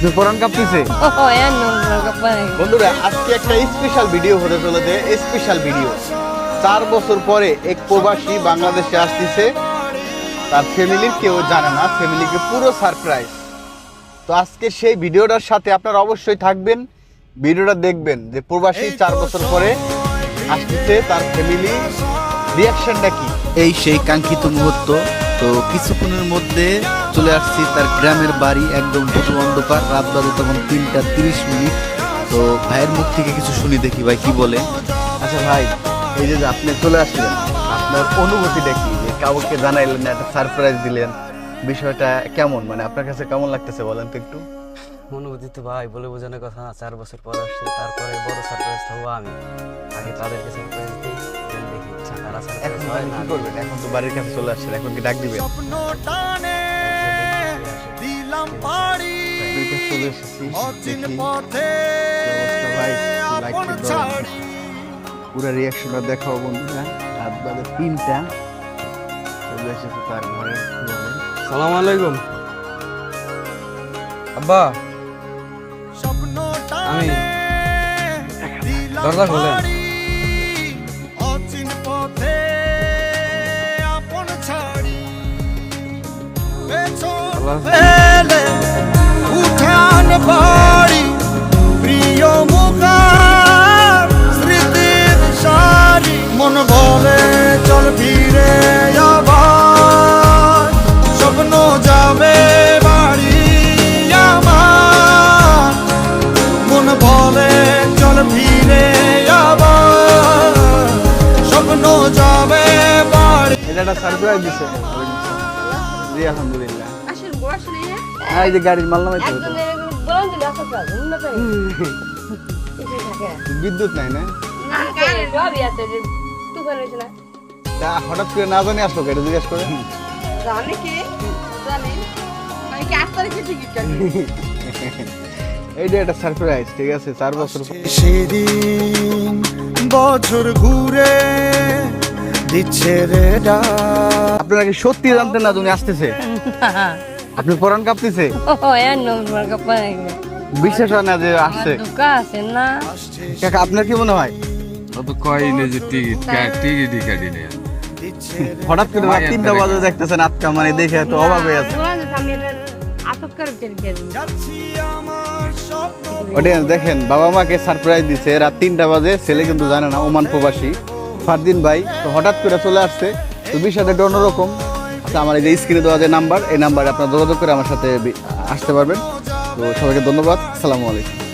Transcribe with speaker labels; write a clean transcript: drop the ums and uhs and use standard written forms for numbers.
Speaker 1: আপনার পরান কাঁপতেছে বন্ধুরা, আজকে একটা স্পেশাল ভিডিও হতে চলেছে। স্পেশাল ভিডিও, 4 বছর পরে এক প্রবাসী বাংলাদেশে আসতেছে। তার ফ্যামিলির কেউ জানে না, ফ্যামিলিকে পুরো সারপ্রাইজ। তো আজকে সেই ভিডিওটার সাথে আপনারা অবশ্যই থাকবেন, ভিডিওটা দেখবেন যে প্রবাসী 4 বছর পরে আসতেছে, তার ফ্যামিলি রিয়াকশনটা কি।
Speaker 2: এই সেই কাঙ্ক্ষিত মুহূর্ত। তো কিছুক্ষণের মধ্যে চলে আসছি তার গ্রামের বাড়ি, একদম প্রথম অন্ধকার, রাত বাজে তখন 3:30। তো ভাইয়ের মুখ থেকে কিছু শুনি, দেখি ভাই কি বলে।
Speaker 1: আচ্ছা ভাই, এই যে আপনি চলে আসলেন, আপনার অনুভূতিটা কি? যে কাউকে জানাইলেন না, একটা সারপ্রাইজ দিলেন, বিষয়টা কেমন? মানে আপনার কাছে কেমন লাগতেছে বলেন তো একটু।
Speaker 3: অনুভূতি তো ভাই বলে বোঝানোর কথা না। 4 বছর পর আসছে, তারপরে বড় সারপ্রাইজ হবো আমি। আগে তাদেরকে সারপ্রাইজ দিই, দেন দেখি তারা সারপ্রাইজ
Speaker 1: এখন
Speaker 3: হয়
Speaker 1: কি
Speaker 3: না।
Speaker 1: করবেন? এখন তো বাড়ির কাছে চলে আসছেন, এখন কি ডাক দিবেন? বাড়ির কাছে চলে এসেছি, দেখি কি অবস্থা ভাই। লাইক পুরো রিয়াকশনটা দেখাও বন্ধুরা। রাত বাজে 3টা, চলে এসেছে তার ঘরের খবরে।
Speaker 3: সালাম আলাইকুম আব্বা, আমি দরজা খোলেন।
Speaker 4: উঠান বাড়ি প্রিয় মুখার স্মৃতির সারি, মন বলে চল ফিরে আবার, স্বপ্ন যাবে বাড়ি আমার, মন বলে চল ফিরে আবার, স্বপ্ন যাবে বাড়ি।
Speaker 1: এটা একটা সারপ্রাইজ দিছে। জি আলহামদুলিল্লাহ। এই যে গাড়ির মাল নামাইতে হবে। বিদ্যুৎ নাই না? তা হঠাৎ করে না জানি আসলো, এটা জিজ্ঞেস করে। এইটা একটা সারপ্রাইজ, ঠিক আছে? 4 বছর
Speaker 4: সেদিন বছর ঘুরে দিচ্ছে রে ডাক।
Speaker 1: আপনারা কি সত্যি জানতেন না তুমি আসতেছে? আপনি পরান কাঁপতেছে, বিশ্বাস হয় না যে আসছে। কাকা, আপনার কি মনে হয়? হঠাৎ করে রাত 3টা বাজে দেখতেছেন আটকা, মানে দেখে তো অবাক হয়ে আছে। ওটা দেখেন, বাবা মাকে সারপ্রাইজ দিছে রাত 3টা বাজে। ছেলে কিন্তু জানে না, ওমান প্রবাসী ফারদিন ভাই। তো হঠাৎ করে চলে আসছে, তো বিষয়টা একটু অন্যরকম। আচ্ছা, আমার এই যে স্ক্রিনে দেওয়া যে নাম্বার, এই নাম্বারে আপনারা যোগাযোগ করে আমার সাথে আসতে পারবেন। তো সবাইকে ধন্যবাদ, আসসালামু আলাইকুম।